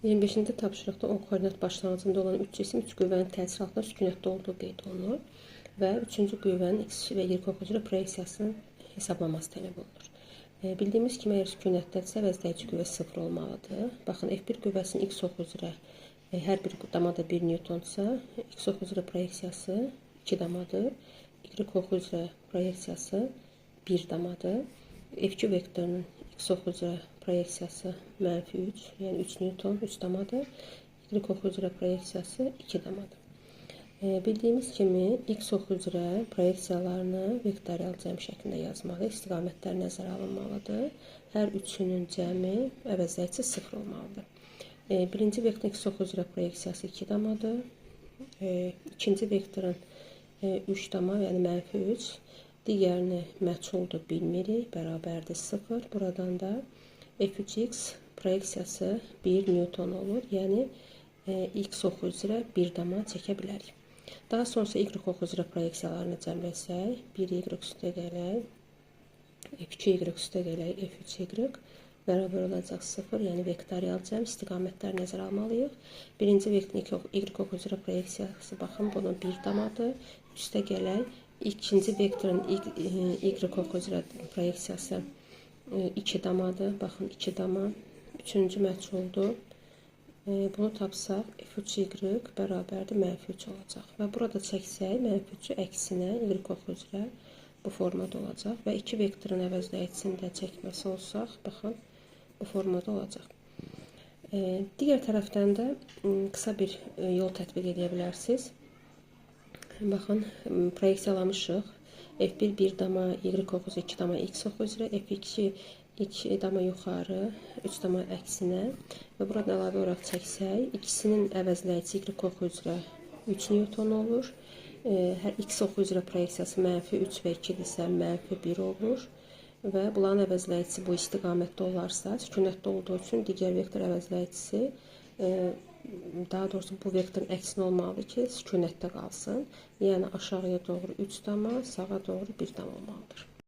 25-ci tapşırıqda o koordinat başlanğıcında olan 3 cisim 3 qüvvənin təsir altında sükunətdə olduğu qeyd olunur və 3-cü qüvvənin x və y oxu üzrə proyeksiyasının hesablaması tələb olunur. Bildiyimiz kimi, əgər sükunətdədirsə, vəzləyici qüvvə 0 olmalıdır. Baxın, F1 qüvvəsinin x oxu üzrə hər bir damada 1 newtonsa, x oxu üzrə proyeksiyası 2 damadır. Y oxu üzrə proyeksiyası 1 damadır. F2 vektorunun x oxu üzrə proyeksiyası -3, yəni 3 newton 3 damadır. Y oxu üzrə proyeksiyası 2 damadır. Bildiyimiz kimi, x oxu üzrə proyeksiyalarını vektorial cəm şəklində yazmalı, istiqamətlər nəzərə alınmalıdır. Hər üçünün cəmi əvəzləyicisi 0 olmalıdır. Birinci vektorun x oxu üzrə proyeksiyası 2 damadır. İkinci vektorun 3 dama, yəni -3. Digərini məchuldur, bilmirik, bərabərdir 0. Buradan da f3x proyeksiyası 1 newton olur. Yəni, x oxu üzrə 1 dama çəkə bilərik. Daha sonrası y oxu üzrə proyeksiyalarını cəmləsək, 1y üstə gələk, f2y üstə gələk, f3y bərabər olacaq 0, yəni vektorial cəm istiqamətlər nəzərə almalıyıq. Birinci vektorun y oxu üzrə proyeksiyası, baxın, bunun 1 damadır. Üstə gələk, ikinci vektorun y oxu üzrə proyeksiyası 2 damadır. Baxın, 2 dama. Üçüncü məchuldur. Bunu tapsaq, f3y bərabərdir -3 olacaq. Və burada çəksək, -3-ü əksinə y oxu üzrə bu formada olacaq. Və 2 vektorun əvəzləyicisini də çəkməsi olsaq, baxın, bu formada olacaq. Digər tərəfdən də qısa bir yol tətbiq edə bilərsiniz. Baxın, proyeksiyalamışıq. F1 1 dama, y oxu üzrə 2 dama x oxu üzrə, f2 2 dama yuxarı, 3 dama əksinə və burada əlavə olaraq çəksək, ikisinin əvəzləyicisi y oxu üzrə 3 newton olur. Hər x oxu üzrə proyeksiyası -3 və 2-dirsə -1 olur və bunların əvəzləyicisi bu istiqamətdə olarsa, sükunətdə olduğu üçün digər vektor əvəzləyicisi, daha doğrusu bu vektorun əksinə olmalıdır ki, sükunətdə qalsın. Yəni aşağıya doğru 3 dama, sağa doğru 1 dama olmalıdır.